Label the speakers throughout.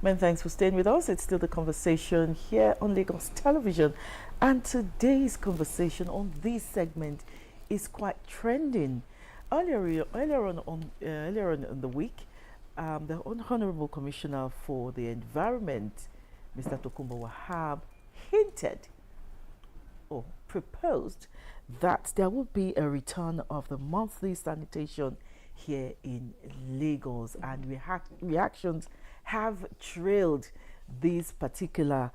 Speaker 1: Many thanks for staying with us. It's still the conversation here on Lagos Television. And today's conversation on this segment is quite trending. Earlier on in the week, the Honorable Commissioner for the Environment, Mr. Tokunbo Wahab, hinted or proposed that there would be a return of the monthly sanitation here in Lagos, and reactions have trailed this particular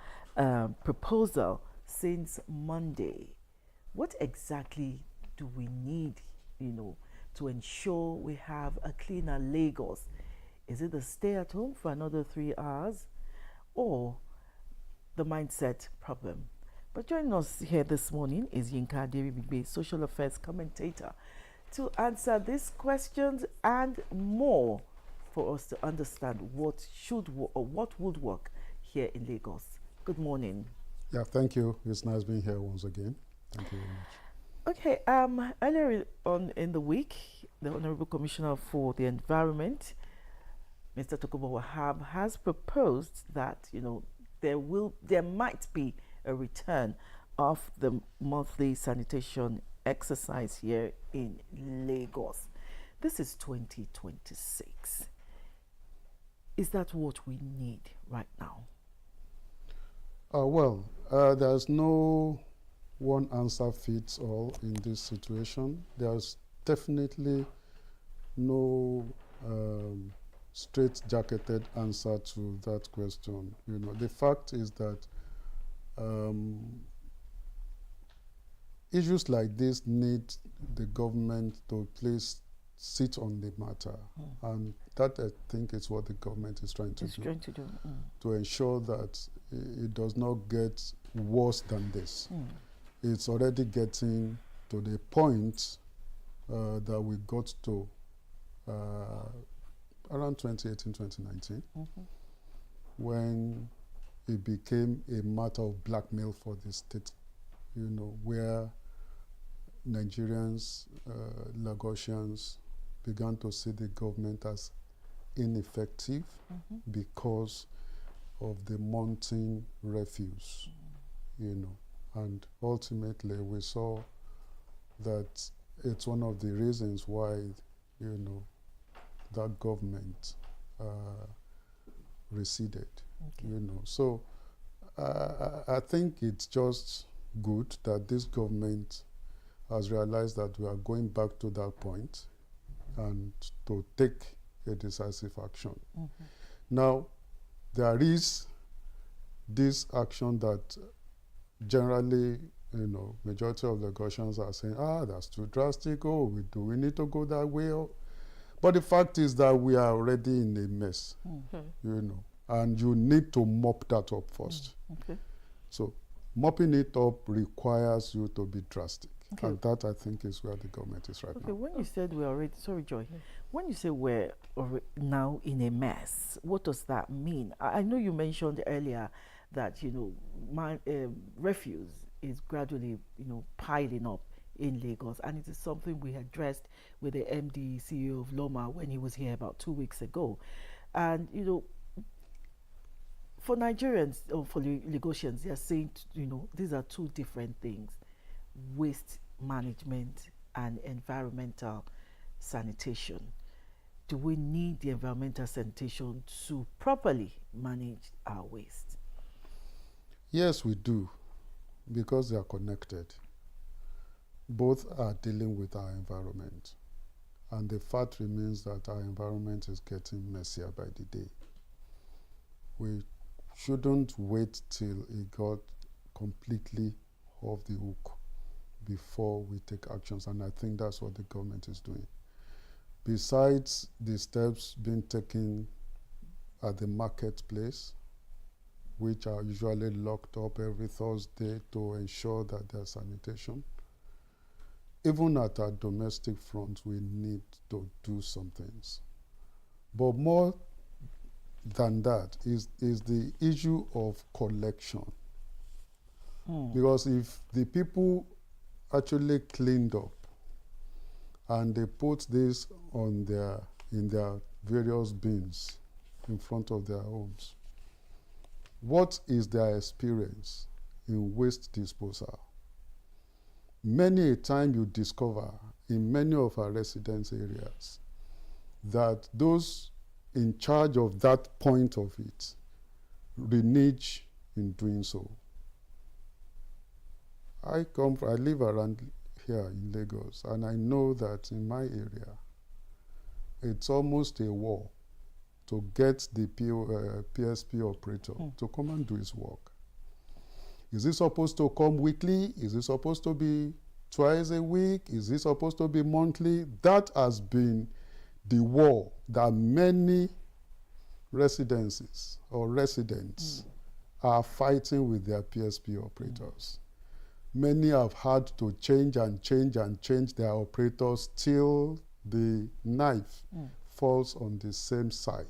Speaker 1: proposal since Monday. What exactly do we need, to ensure we have a cleaner Lagos? Is it the stay at home for another 3 hours, or the mindset problem? But joining us here this morning is Yinka Aderibigbe, social affairs commentator, to answer these questions and more for us to understand what would work here in Lagos. Good morning.
Speaker 2: Yeah, thank you. It's nice being here once again. Thank you very much.
Speaker 1: Okay, earlier on in the week, the Honorable Commissioner for the Environment, Mr. Tokunbo Wahab, has proposed that there might be a return of the monthly sanitation exercise here in Lagos. This is 2026. Is that what we need right now?
Speaker 2: There's no one answer fits all in this situation. There's definitely no straight-jacketed answer to that question. The fact is that issues like this need the government to please sit on the matter, and that, I think, is what the government is trying to do. To ensure that it does not get worse than this. It's already getting to the point that we got to around 2018, 2019, when it became a matter of blackmail for the state, where Nigerians, Lagosians, began to see the government as ineffective because of the mounting refuse, and ultimately we saw that it's one of the reasons why, that government receded, So I think it's just good that this government has realized that we are going back to that point and to take a decisive action. Now, there is this action that generally, majority of the Lagosians are saying, that's too drastic, do we need to go that way? But the fact is that we are already in a mess, and you need to mop that up first. So mopping it up requires you to be drastic. And that, I think, is where the government is right now.
Speaker 1: When you said we're already, sorry, Joy, when you say we're now in a mess, what does that mean? I know you mentioned earlier that, refuse is gradually, piling up in Lagos, and it is something we addressed with the MD, CEO of Loma when he was here about 2 weeks ago. And, for Nigerians or for Lagosians, they are saying, these are two different things: waste management and environmental sanitation. Do we need the environmental sanitation to properly manage our waste?
Speaker 2: Yes, we do, because they are connected. Both are dealing with our environment, and the fact remains that our environment is getting messier by the day. We shouldn't wait till it got completely off the hook before we take actions, and I think that's what the government is doing. Besides the steps being taken at the marketplace, which are usually locked up every Thursday to ensure that there's sanitation, even at our domestic front, we need to do some things. But more than that is the issue of collection. Because if the people actually cleaned up and they put this in their various bins in front of their homes, what is their experience in waste disposal? Many a time you discover in many of our residence areas that those in charge of that point of it renege in doing so. I live around here in Lagos, and I know that in my area, it's almost a war to get the PSP operator to come and do his work. Is it supposed to come weekly? Is it supposed to be twice a week? Is it supposed to be monthly? That has been the war that many residences or residents are fighting with their PSP operators. Many have had to change and change and change their operators till the knife falls on the same side.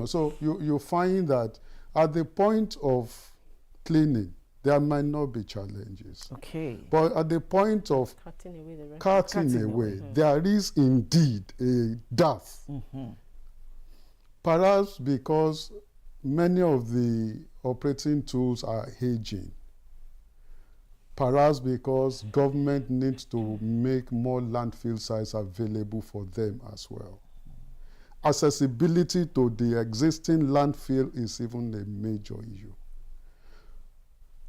Speaker 2: So you find that at the point of cleaning, there might not be challenges.
Speaker 1: Okay.
Speaker 2: But at the point of cutting away, there is indeed a dearth. Perhaps because many of the operating tools are aging. Perhaps because government needs to make more landfill sites available for them as well. Accessibility to the existing landfill is even a major issue.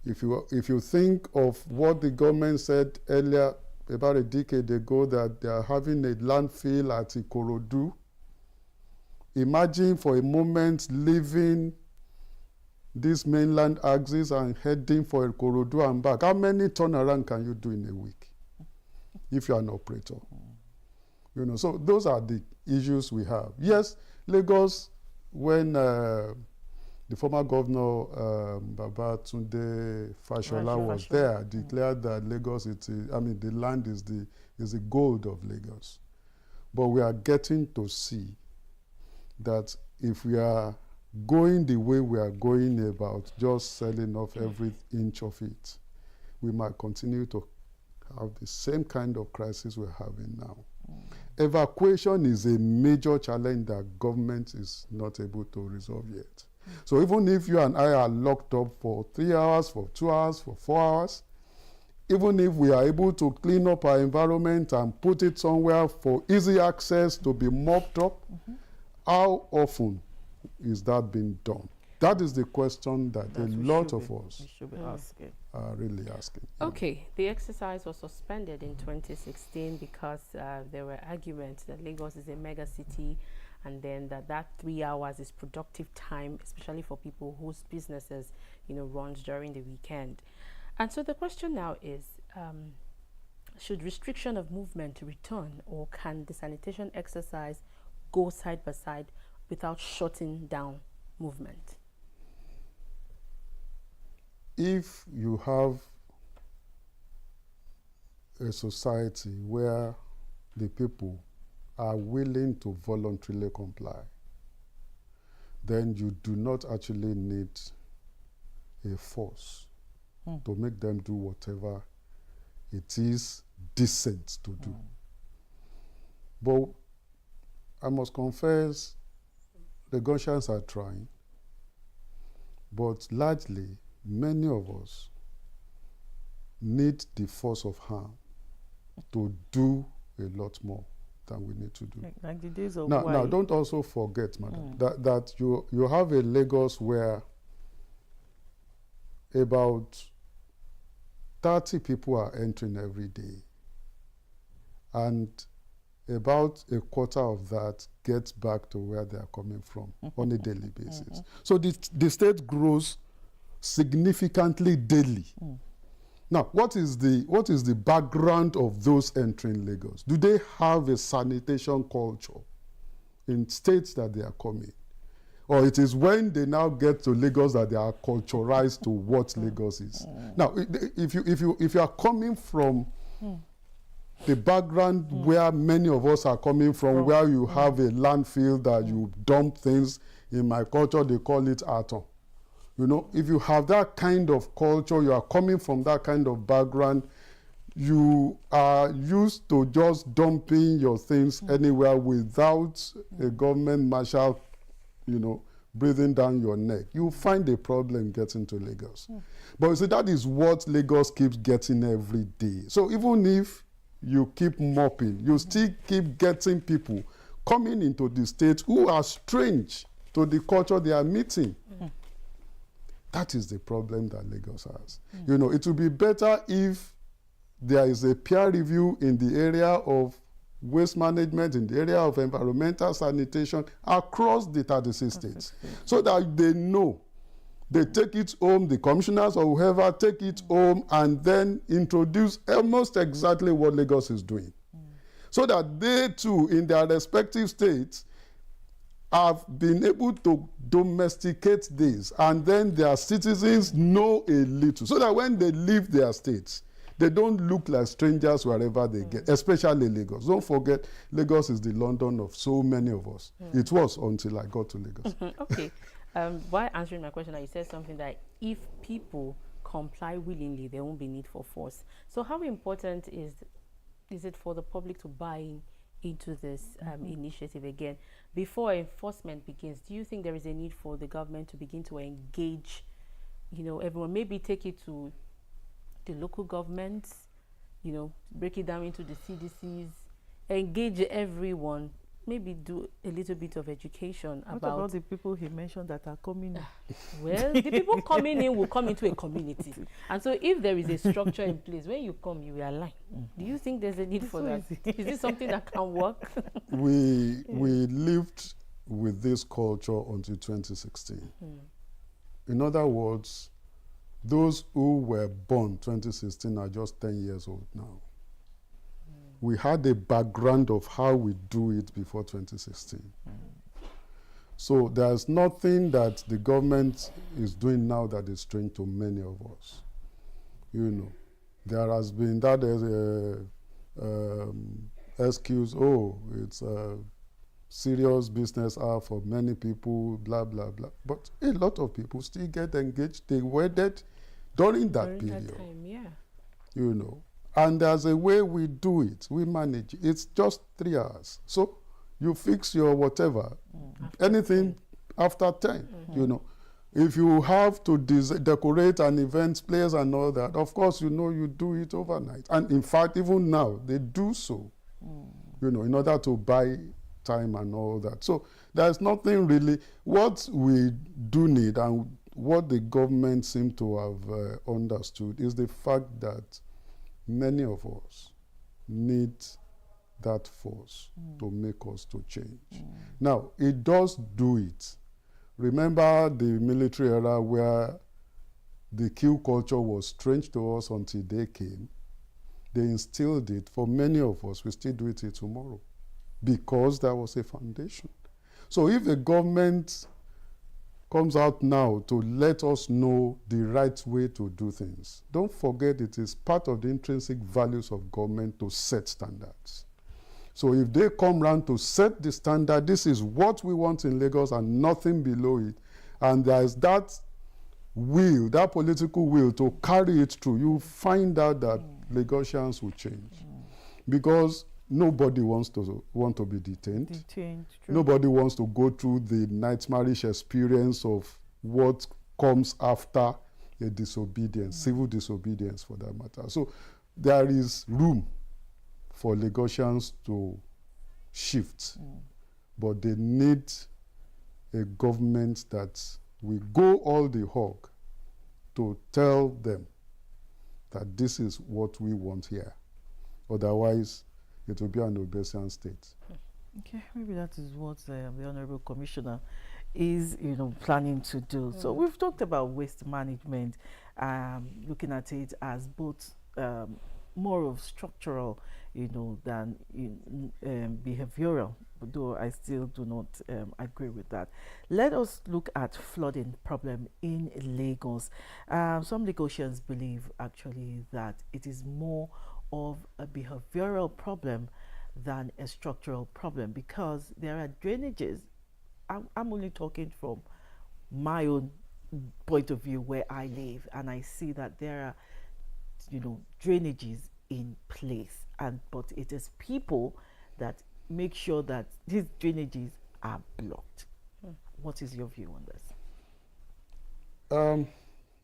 Speaker 2: If you think of what the government said earlier, about a decade ago, that they are having a landfill at Ikorodu, imagine for a moment leaving this mainland axis and heading for Ikorodu and back. How many turnaround can you do in a week if you're an operator? So those are the issues we have. Yes, Lagos, when the former governor, Babatunde Fashola, was there, declared that Lagos, the land is the gold of Lagos. But we are getting to see that if we are going the way we are going about just selling off every inch of it, we might continue to have the same kind of crisis we're having now. Evacuation is a major challenge that government is not able to resolve yet. So even if you and I are locked up for 3 hours, for 2 hours, for 4 hours, even if we are able to clean up our environment and put it somewhere for easy access to be mopped up, how often is that being done? That is the question that a lot of us are really asking.
Speaker 3: Okay, the exercise was suspended in 2016 because there were arguments that Lagos is a mega city, and then that 3 hours is productive time, especially for people whose businesses, runs during the weekend. And so the question now is, should restriction of movement return, or can the sanitation exercise go side by side without shutting down movement?
Speaker 2: If you have a society where the people are willing to voluntarily comply, then you do not actually need a force to make them do whatever it is decent to do. But I must confess, the Ghanaians are trying, but largely, many of us need the force of hand to do a lot more than we need to do.
Speaker 1: Like the days of
Speaker 2: now, don't also forget, madam, that you have a Lagos where about 30 people are entering every day, and about a quarter of that gets back to where they are coming from on a daily basis. So the state grows significantly daily. Now, what is the background of those entering Lagos? Do they have a sanitation culture in states that they are coming? Or it is when they now get to Lagos that they are culturalized to what Lagos is? Now, if you are coming from the background where many of us are coming from, where you have a landfill that you dump things, in my culture they call it aton. If you have that kind of culture, you are coming from that kind of background, you are used to just dumping your things anywhere without a government marshal, breathing down your neck, you find a problem getting to Lagos. But you see, that is what Lagos keeps getting every day. So even if you keep mopping, you still keep getting people coming into the state who are strange to the culture they are meeting. That is the problem that Lagos has. You know, it would be better if there is a peer review in the area of waste management, in the area of environmental sanitation across the 36 states, so that they know. They take it home, the commissioners or whoever take it home and then introduce almost exactly what Lagos is doing. So that they too, in their respective states, have been able to domesticate this, and then their citizens know a little, so that when they leave their states, they don't look like strangers wherever they get, especially Lagos. Don't forget, Lagos is the London of so many of us. It was until I got to Lagos.
Speaker 3: Okay. While answering my question, you said something that if people comply willingly, there won't be need for force. So how important is it for the public to buy into this initiative again? Before enforcement begins, do you think there is a need for the government to begin to engage, you know, everyone? Maybe take it to the local governments, you know, break it down into the CDCs, engage everyone, maybe do a little bit of education
Speaker 1: about the people he mentioned that are coming in?
Speaker 3: Well, the people coming in will come into a community. And so if there is a structure in place, when you come, you will align. Do you think there's a need for that? Is this something that can work?
Speaker 2: We lived with this culture until 2016. In other words, those who were born 2016 are just 10 years old now. We had a background of how we do it before 2016. So there's nothing that the government is doing now that is strange to many of us. You know, there has been that excuse, oh, it's a serious business hour for many people, blah, blah, blah. But a lot of people still get engaged. They wedded during that period.
Speaker 3: That time, yeah.
Speaker 2: You know. And there's a way we do it. We manage. It's just 3 hours. So you fix your whatever, anything after 10, you know. If you have to decorate an event place and all that, of course, you know, you do it overnight. And in fact, even now, they do so, you know, in order to buy time and all that. So there's nothing really. What we do need and what the government seem to have understood is the fact that many of us need that force to make us to change. Now, it does do it. Remember the military era where the kill culture was strange to us until they came. They instilled it. For many of us, we still do it till tomorrow because there was a foundation. So if the government comes out now to let us know the right way to do things, don't forget it is part of the intrinsic values of government to set standards. So if they come round to set the standard, this is what we want in Lagos and nothing below it, and there is that will, that political will to carry it through, you find out that Lagosians will change. Because nobody wants to be detained. Nobody wants to go through the nightmarish experience of what comes after a disobedience, civil disobedience for that matter. So there is room for Lagosians to shift, but they need a government that will go all the hog to tell them that this is what we want here. Otherwise, it will be an Obesian state.
Speaker 1: Okay, maybe that is what the Honorable Commissioner is, you know, planning to do. So we've talked about waste management, looking at it as both more of structural, you know, than behavioral, though I still do not agree with that. Let us look at flooding problem in Lagos. Some Lagosians believe actually that it is more of a behavioral problem than a structural problem, because there are drainages. I'm only talking from my own point of view where I live, and I see that there are, you know, drainages in place, but it is people that make sure that these drainages are blocked. What is your view on this?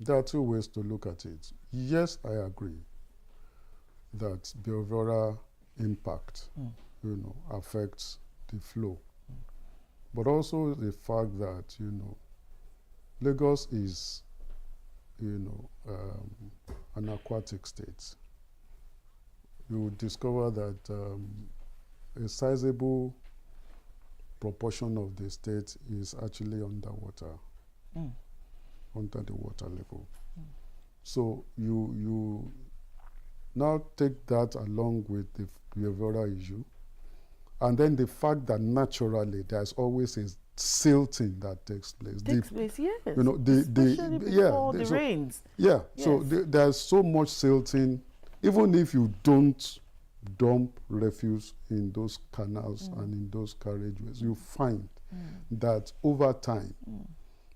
Speaker 2: There are two ways to look at it. Yes, I agree that behavioral impact, affects the flow. But also the fact that, Lagos is, an aquatic state. You will discover that a sizable proportion of the state is actually underwater, under the water level. So you now take that along with the behavioral issue, and then the fact that naturally there's always a silting that takes place.
Speaker 1: Yes.
Speaker 2: Especially
Speaker 1: before the rains.
Speaker 2: Yeah,
Speaker 1: yes.
Speaker 2: So there's so much silting, even if you don't dump refuse in those canals and in those carriageways, you find that over time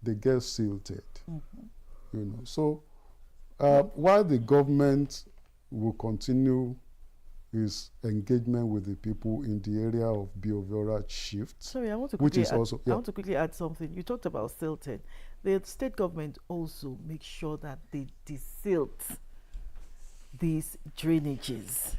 Speaker 2: they get silted. So while the government will continue its engagement with the people in the area of behavioral shift.
Speaker 1: Sorry, I want to quickly add something. You talked about silting. The state government also makes sure that they desilt these drainages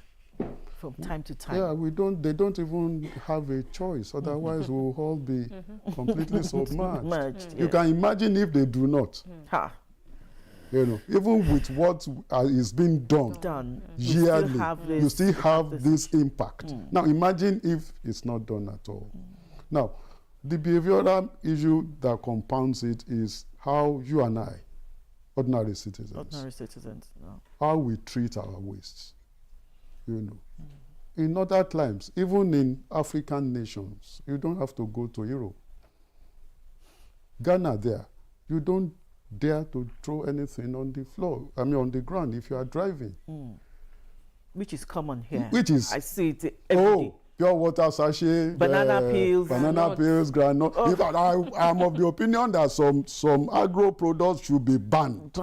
Speaker 1: from time to time.
Speaker 2: Yeah, they don't even have a choice. Otherwise, we'll all be completely submerged. You can imagine if they do not. Even with what is being done yearly, you still have this impact. Now, imagine if it's not done at all. Now, the behavioral issue that compounds it is how you and I, ordinary citizens, how we treat our wastes. In other climes, even in African nations, you don't have to go to Europe. Ghana there, you don't dare to throw anything on the floor, on the ground if you are driving.
Speaker 1: Which is common here.
Speaker 2: I
Speaker 1: see it every day.
Speaker 2: Pure water sachet,
Speaker 1: banana peels,
Speaker 2: granite. In fact, I'm of the opinion that some agro products should be banned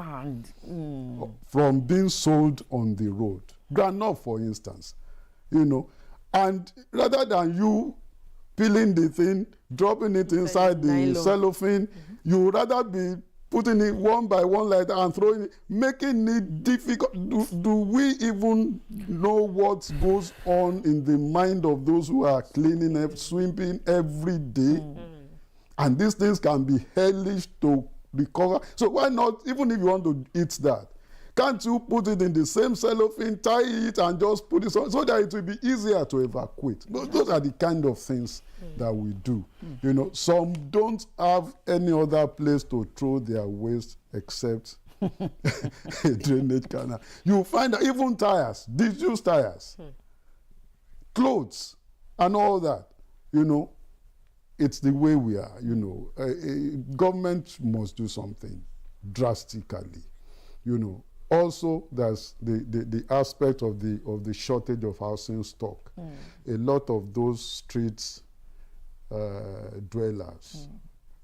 Speaker 2: from being sold on the road. Granite, for instance, and rather than you peeling the thing, dropping it inside the cellophane, you would rather be putting it one by one like that and throwing it, making it difficult. Do we even know what goes on in the mind of those who are cleaning up, sweeping every day? And these things can be hellish to recover. So why not, even if you want to eat that, can't you put it in the same cellophane, tie it, and just put it on so that it will be easier to evacuate? Those are the kind of things that we do. Some don't have any other place to throw their waste except a drainage canal. You find that even tires, disused tires, clothes, and all that, it's the way we are. Government must do something drastically. Also, there's the aspect of the shortage of housing stock. A lot of those streets dwellers,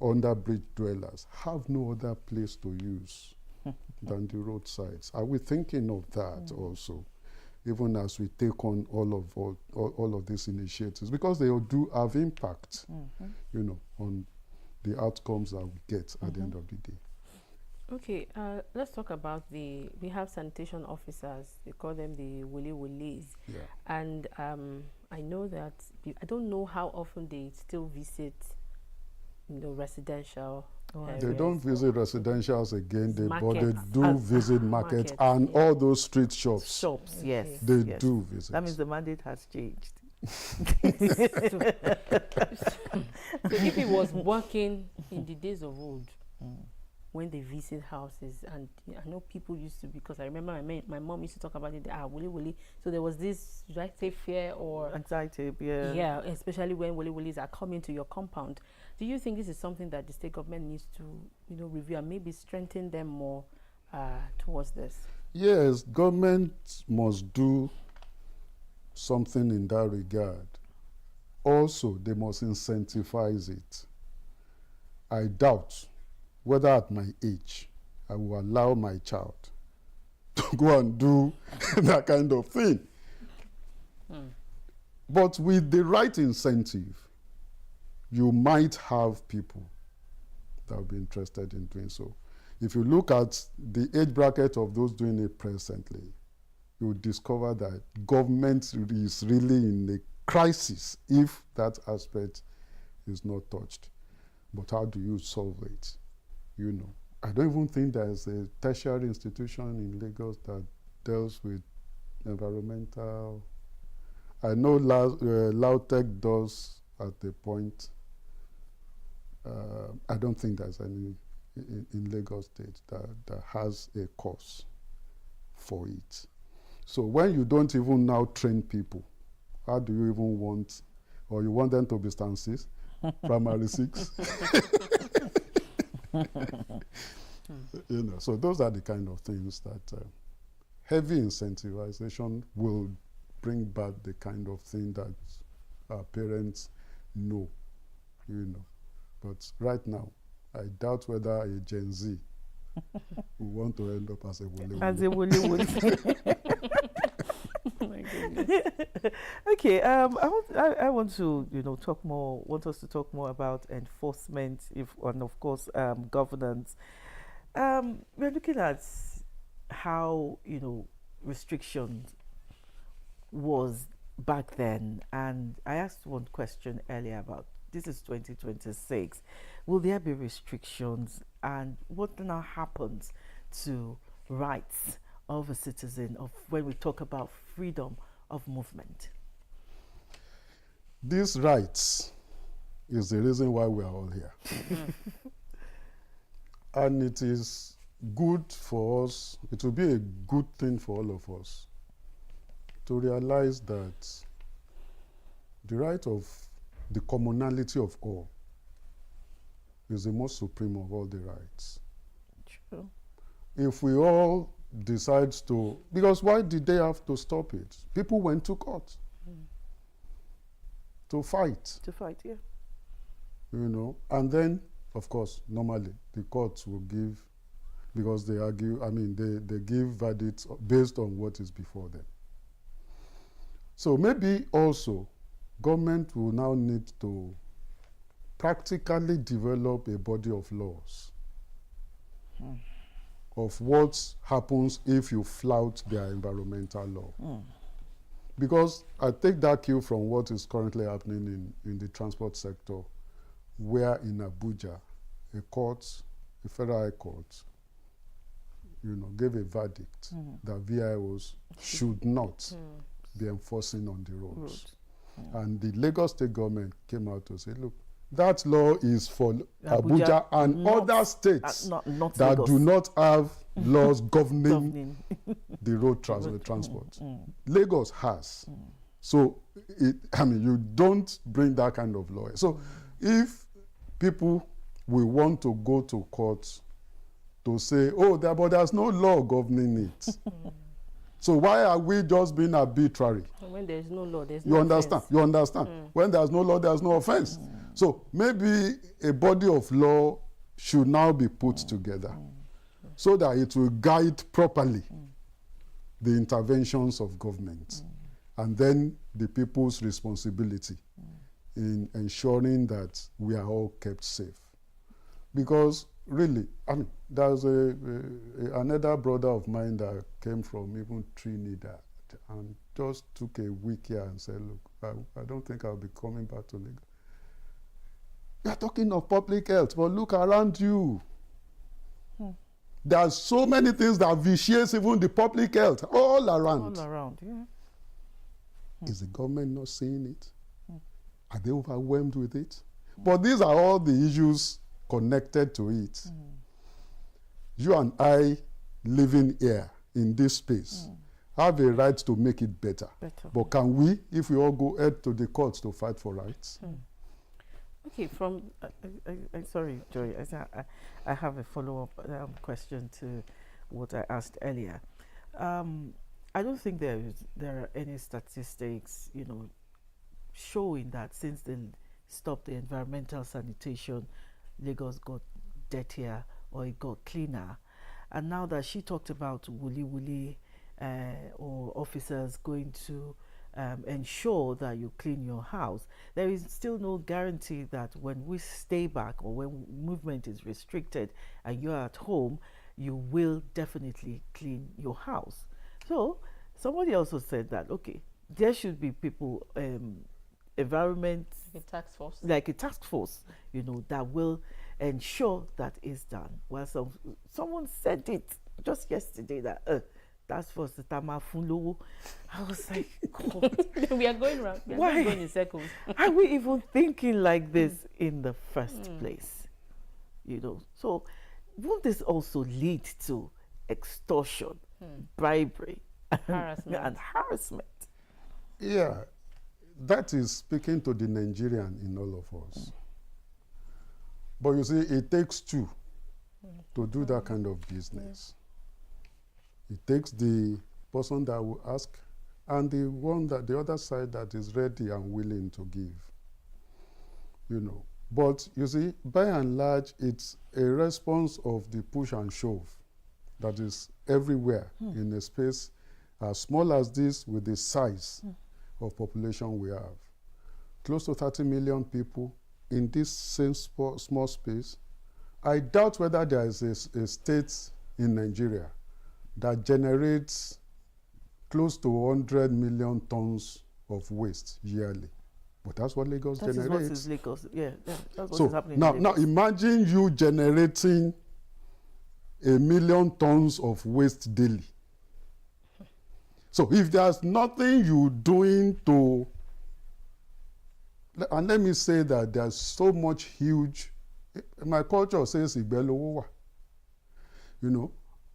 Speaker 2: under bridge dwellers, have no other place to use than the roadsides. Are we thinking of that also, even as we take on all of these initiatives? Because they do have impact, on the outcomes that we get at the end of the day.
Speaker 3: Okay, let's talk about we have sanitation officers. They call them the willies.
Speaker 2: Yeah.
Speaker 3: And I know that, I don't know how often they still visit, residential areas.
Speaker 2: They don't visit residentials again, but they do visit markets and all those street shops.
Speaker 1: Yes.
Speaker 2: They do visit.
Speaker 1: That means the mandate has changed.
Speaker 3: So if it was working in the days of old, when they visit houses, and I know people used to, because I remember my mom used to talk about it, willy. So there was this, should I say, fear or
Speaker 1: anxiety, yeah,
Speaker 3: especially when willies are coming to your compound. Do you think this is something that the state government needs to, review and maybe strengthen them more towards this?
Speaker 2: Yes, government must do something in that regard. Also, they must incentivize it. I doubt whether at my age I will allow my child to go and do that kind of thing. But with the right incentive, you might have people that will be interested in doing so. If you look at the age bracket of those doing it presently, you will discover that government is really in a crisis if that aspect is not touched. But how do you solve it? You know, I don't even think there's a tertiary institution in Lagos that deals with environmental. I know Lautech does at the point. I don't think there's any in Lagos State that has a course for it. So when you don't even now train people, how do you even want, or you want them to be stances, primary 6? You know, so those are the kind of things that heavy incentivization will bring back the kind of thing that our parents know, you know. But right now, I doubt whether a Gen Z will want to end up as a wole wole.
Speaker 1: As a wole wole.
Speaker 3: Oh my goodness.
Speaker 1: Okay, I want to, you know, want us to talk more about enforcement, and of course, governance. We're looking at how, you know, restrictions was back then, and I asked one question earlier about this is 2026. Will there be restrictions, and what now happens to rights of a citizen of when we talk about freedom of movement?
Speaker 2: These rights is the reason why we are all here. And it is good for us, it will be a good thing for all of us to realize that the right of the commonality of all is the most supreme of all the rights.
Speaker 1: True.
Speaker 2: If we all decide to, because why did they have to stop it? People went to court to fight.
Speaker 1: To fight, yeah.
Speaker 2: You know, and then, of course, normally the courts will give, because they argue, I mean, they give verdicts based on what is before them. So maybe also government will now need to practically develop a body of laws of what happens if you flout their environmental law. Because I take that cue from what is currently happening in the transport sector, where in Abuja, a federal high court, you know, gave a verdict that VIOs should not be enforcing on the roads. And the Lagos State government came out to say, look, that law is for Abuja and other states
Speaker 1: not
Speaker 2: that
Speaker 1: Lagos.
Speaker 2: do not have laws governing the road transport. Lagos has. So, I mean, you don't bring that kind of law. So, if people will want to go to court to say, oh, but there's no law governing it. So why are we just being arbitrary?
Speaker 3: When there's no law, there's
Speaker 2: no offense. You understand? When there's no law, there's no offense. So maybe a body of law should now be put together so that it will guide properly the interventions of government and then the people's responsibility in ensuring that we are all kept safe. Because really, I mean, there's another brother of mine that came from even Trinidad and just took a week here and said, look, I don't think I'll be coming back to Lagos. You're talking of public health, but look around you. There's so many things that vitiate even the public health all around.
Speaker 1: All around, yeah.
Speaker 2: Is the government not seeing it? Are they overwhelmed with it? But these are all the issues connected to it. You and I living here in this space have a right to make it better. But can we, if we all go head to the courts to fight for rights?
Speaker 1: Okay, from sorry, Joy, I have a follow-up question to what I asked earlier. I don't think there are any statistics, you know, showing that since they stopped the environmental sanitation, Lagos got dirtier or it got cleaner. And now that she talked about woolly or officers going to ensure that you clean your house. There is still no guarantee that when we stay back or when movement is restricted and you're at home, you will definitely clean your house. So somebody also said that, okay, there should be people, environment,
Speaker 3: A task force.
Speaker 1: like a task force, that will ensure that is done. Well, someone said it just yesterday that task force the Tama Funlo. I was like, God,
Speaker 3: We are going around. We are
Speaker 1: why
Speaker 3: going in circles.
Speaker 1: are we even thinking like this in the first place? So won't this also lead to extortion, bribery,
Speaker 3: Harassment.
Speaker 1: and harassment?
Speaker 2: Yeah, that is speaking to the Nigerian in all of us. But you see, it takes two to do that kind of business. It takes the person that will ask and the other side that is ready and willing to give. But you see, by and large, it's a response of the push and shove that is everywhere in a space as small as this with the size of population we have. Close to 30 million people in this same small space. I doubt whether there is a state in Nigeria that generates close to 100 million tons of waste yearly. But that's what Lagos generates.
Speaker 1: That is what is Lagos. Yeah, that's what is happening
Speaker 2: now,
Speaker 1: in
Speaker 2: now
Speaker 1: Lagos.
Speaker 2: imagine you generating 1 million tons of waste daily. So if there's nothing you're doing to, and let me say that there's so much huge, my culture says Igbelowowa.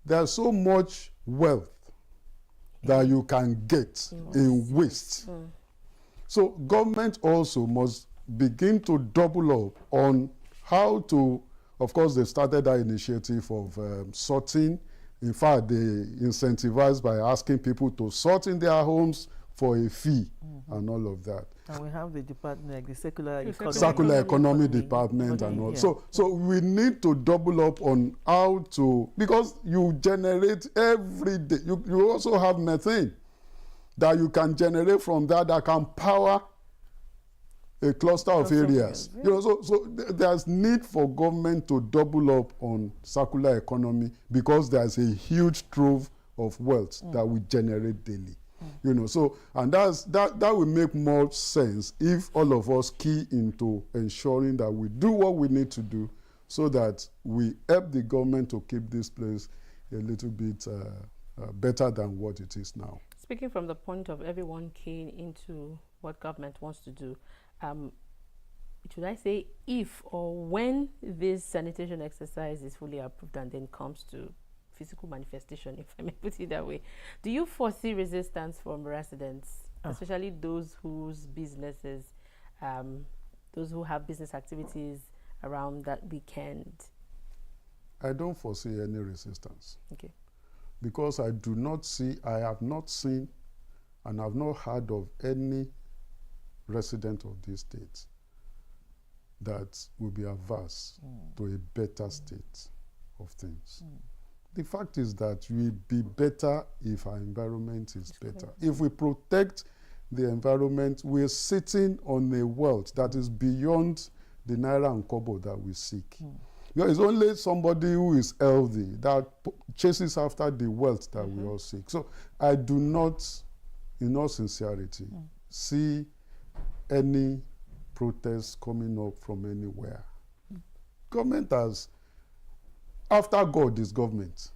Speaker 2: There's so much wealth that you can get in waste. So government also must begin to double up on how to, of course, they started that initiative of sorting. In fact, they incentivize by asking people to sort in their homes for a fee and all of that.
Speaker 1: And we have the department, like the circular
Speaker 2: Circular economy department and all.
Speaker 1: Yeah.
Speaker 2: So we need to double up on how to, because you generate every day. You also have methane that you can generate from that can power a cluster of areas.
Speaker 1: Yeah.
Speaker 2: So there's need for government to double up on circular economy because there's a huge trove of wealth that we generate daily. So and that will make more sense if all of us key into ensuring that we do what we need to do so that we help the government to keep this place a little bit better than what it is now.
Speaker 3: Speaking from the point of everyone keying into what government wants to do, should I say if or when this sanitation exercise is fully approved and then comes to physical manifestation, if I may put it that way, do you foresee resistance from residents, especially those whose businesses, those who have business activities around that weekend?
Speaker 2: I don't foresee any resistance.
Speaker 3: Okay.
Speaker 2: Because I have not seen and I've not heard of any resident of this state that will be averse to a better state of things. The fact is that we'll be better if our environment is better. If we protect the environment, we're sitting on a wealth that is beyond the naira and kobo that we seek. It's only somebody who is healthy that chases after the wealth that we all seek. So I do not, in all sincerity, see any protests coming up from anywhere. Government has, after God is government.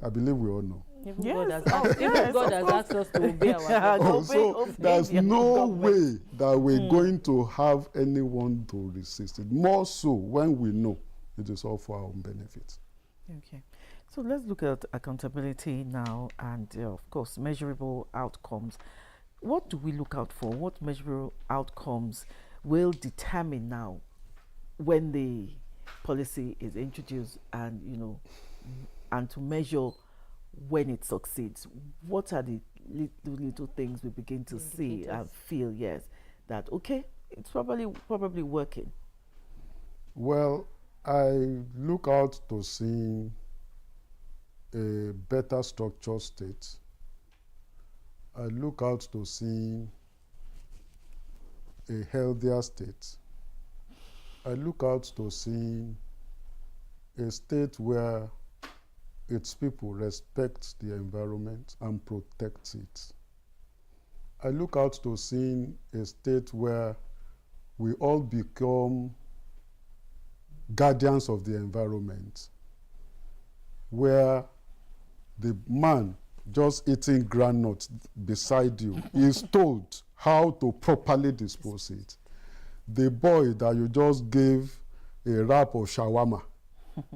Speaker 2: I believe we all know.
Speaker 3: Even
Speaker 1: Yes,
Speaker 3: God has asked us to obey our
Speaker 2: So there's no way that we're going to have anyone to resist it. More so when we know it is all for our own benefit.
Speaker 1: Okay. So let's look at accountability now and, of course, measurable outcomes. What do we look out for? What measurable outcomes will determine now when the policy is introduced and, and to measure when it succeeds? What are the little things we begin to see and feel, yes, that, okay, it's probably working?
Speaker 2: Well, I look out to seeing a better structured state I look out to see a healthier state. I look out to see a state where its people respect the environment and protect it. I look out to see a state where we all become guardians of the environment, where the man just eating groundnuts beside you is told how to properly dispose it. The boy that you just gave a wrap of shawarma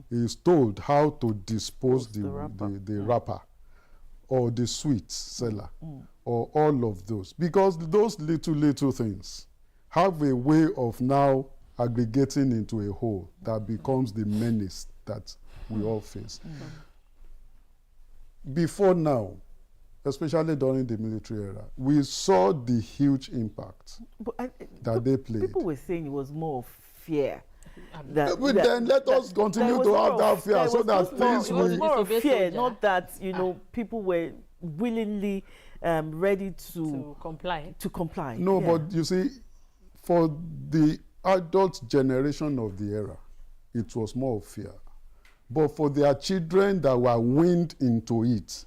Speaker 2: is told how to dispose the wrapper or the sweet seller or all of those. Because those little things have a way of now aggregating into a whole that becomes the menace that we all face. Before now, especially during the military era, we saw the huge impact that they played.
Speaker 1: People were saying it was more of fear.
Speaker 2: Then let us continue to have that fear so that things will...
Speaker 1: It was more of fear, not that, you know, people were willingly ready to comply.
Speaker 2: No, but you see, for the adult generation of the era, it was more of fear. But for their children that were weaned into it,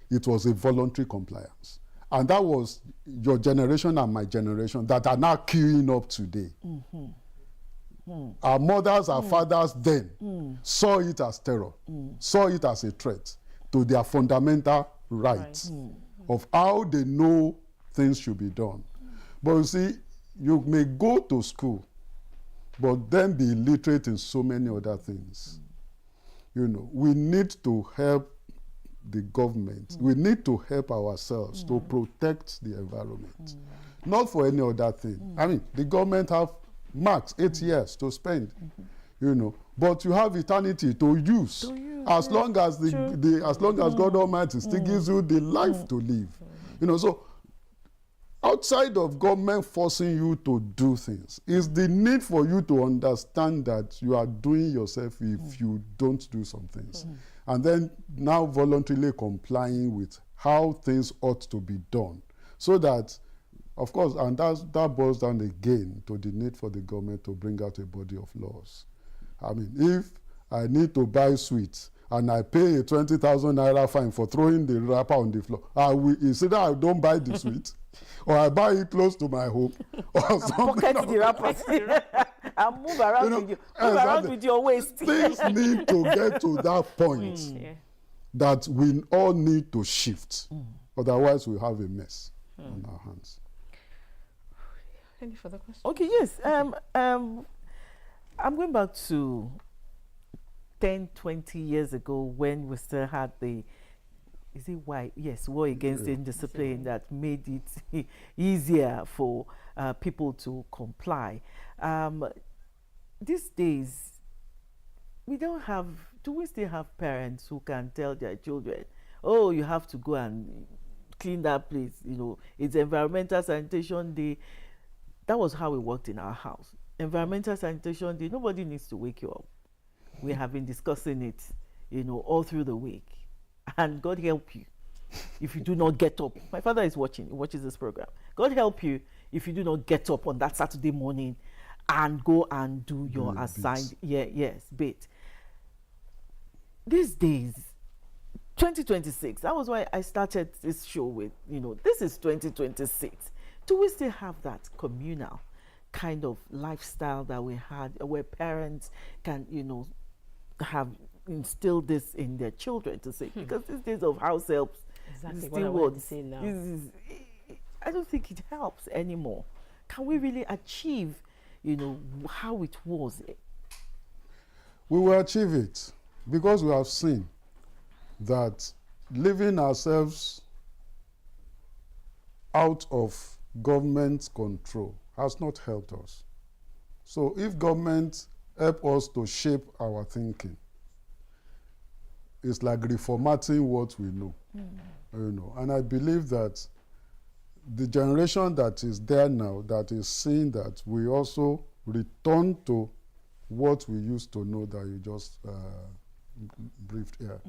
Speaker 2: it was a voluntary compliance. And that was your generation and my generation that are now queuing up today. Our mothers, our fathers then saw it as terror, saw it as a threat to their fundamental rights of how they know things should be done. But you see, you may go to school, but then be illiterate in so many other things. You know, we need to help the government. We need to help ourselves to protect the environment. Not for any other thing. I mean, the government have max 8 years to spend, you know, but you have eternity to use as long as as long as God Almighty still gives you the life to live. You know, so outside of government forcing you to do things is the need for you to understand that you are doing yourself if you don't do some things. And then now voluntarily complying with how things ought to be done. So that, of course, and that boils down again to the need for the government to bring out a body of laws. I mean, if I need to buy sweets and I pay a 20,000 naira fine for throwing the wrapper on the floor, it's either I don't buy the sweet or I buy it close to my home or something.
Speaker 1: Pocket the wrapper. And move around, around with your waist.
Speaker 2: Things need to get to that point that we all need to shift. Otherwise, we have a mess on our hands.
Speaker 3: Any further questions?
Speaker 1: Okay, yes. I'm going back to 10, 20 years ago when we still had the war against indiscipline that made it easier for people to comply. These days, do we still have parents who can tell their children, oh, you have to go and clean that place, you know, it's Environmental Sanitation Day. That was how it worked in our house. Environmental Sanitation Day, nobody needs to wake you up. We have been discussing it, you know, all through the week. And God help you if you do not get up. My father is watching, he watches this program. God help you if you do not get up on that Saturday morning and go and do your assigned bit. These days, 2026, that was why I started this show with, you know, this is 2026. Do we still have that communal kind of lifestyle that we had where parents can, you know, have instilled this in their children to say, because these days of house helps,
Speaker 3: exactly what I want to say now.
Speaker 1: I don't think it helps anymore. Can we really achieve, you know, how it was?
Speaker 2: We will achieve it because we have seen that leaving ourselves out of government control has not helped us. So if government help us to shape our thinking, it's like reformatting what we know. You know, and I believe that the generation that is there now, that is seeing that, we also return to what we used to know that you just briefed here.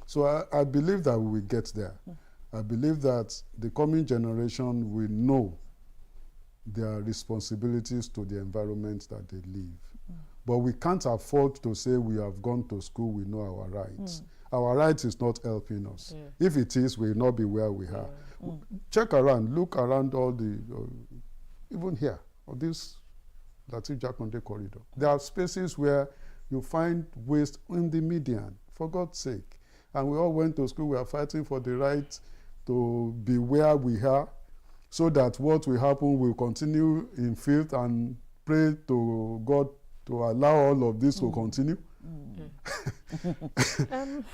Speaker 2: So I believe that we will get there. I believe that the coming generation will know their responsibilities to the environment that they live. But we can't afford to say we have gone to school, we know our rights. Our rights is not helping us. If it is, we will not be where we are. Check around, look around all the, even here, on this Latif Jakonde corridor. There are spaces where you find waste in the median, for God's sake. And we all went to school, we are fighting for the right to be where we are, so that what will happen will continue in filth, and pray to God to allow all of this to continue.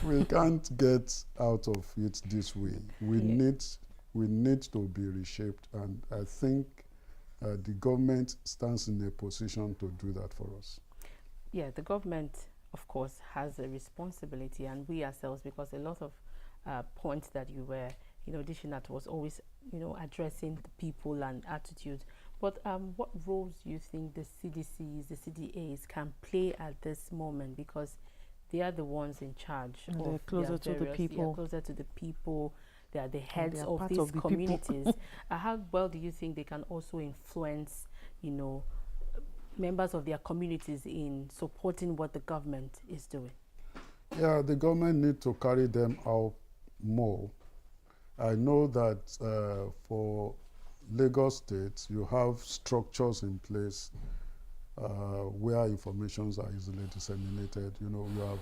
Speaker 2: We can't get out of it this way. We need to be reshaped, and I think the government stands in a position to do that for us.
Speaker 3: Yeah, the government, of course, has a responsibility, and we ourselves, because a lot of points that you were, dishing at was always, addressing the people and attitudes. But what roles do you think the CDCs, the CDAs can play at this moment? Because they are the ones in charge.
Speaker 1: They're closer to the people.
Speaker 3: They are closer to the people. They are the heads
Speaker 1: are
Speaker 3: of
Speaker 1: part
Speaker 3: these
Speaker 1: of the
Speaker 3: communities. How well do you think they can also influence, members of their communities in supporting what the government is doing?
Speaker 2: Yeah, the government need to carry them out more. I know that for Lagos State, you have structures in place where informations are easily disseminated. You have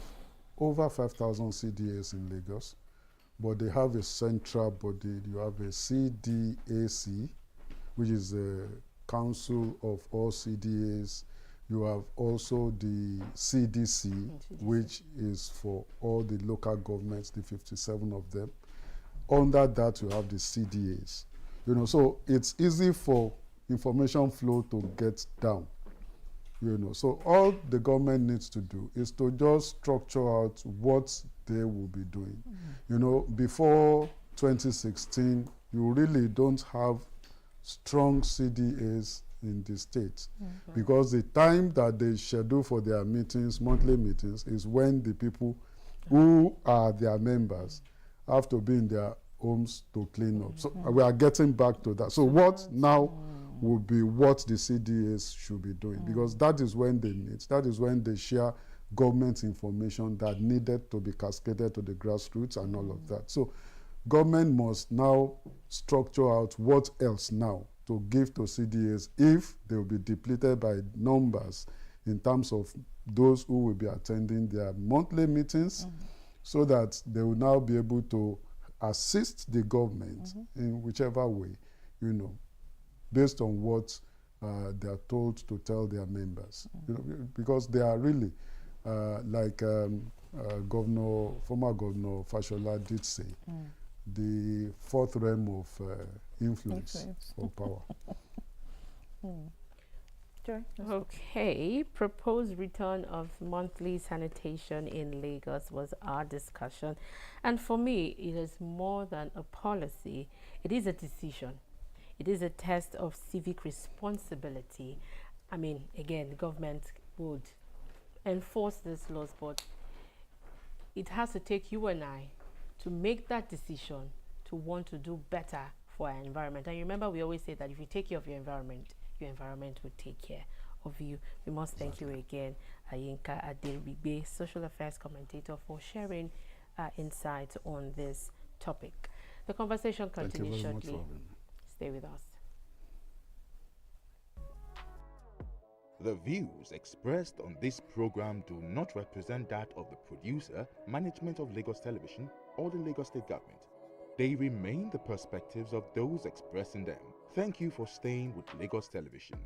Speaker 2: over 5,000 CDAs in Lagos, but they have a central body. You have a CDAC, which is the Council of all CDAs. You have also the CDC, which is for all the local governments, the 57 of them. Under that, you have the CDAs. So it's easy for information flow to get down. So all the government needs to do is to just structure out what they will be doing. Before 2016, you really don't have strong CDAs in the state, because the time that they schedule for their meetings, monthly meetings, is when the people who are their members have to be in their homes to clean up. So we are getting back to that. So what now will be what the CDAs should be doing, because that is when they meet, that is when they share government information that needed to be cascaded to the grassroots and all of that. So government must now structure out what else now to give to CDAs if they will be depleted by numbers in terms of those who will be attending their monthly meetings, so that they will now be able to assist the government in whichever way, based on what they are told to tell their members. Because they are really, like former Governor Fashola did say, the fourth realm of influence or power.
Speaker 3: Okay, proposed return of monthly sanitation in Lagos was our discussion. And for me, it is more than a policy. It is a decision. It is a test of civic responsibility. I mean, again, the government would enforce these laws, but it has to take you and I to make that decision to want to do better for our environment. And you remember, we always say that if you take care of your environment will take care of you. We must thank you again, Yinka Aderibigbe, social affairs commentator, for sharing insights on this topic. The conversation continues shortly. Stay with us.
Speaker 4: The views expressed on this program do not represent that of the producer, management of Lagos Television, or the Lagos State Government. They remain the perspectives of those expressing them. Thank you for staying with Lagos Television.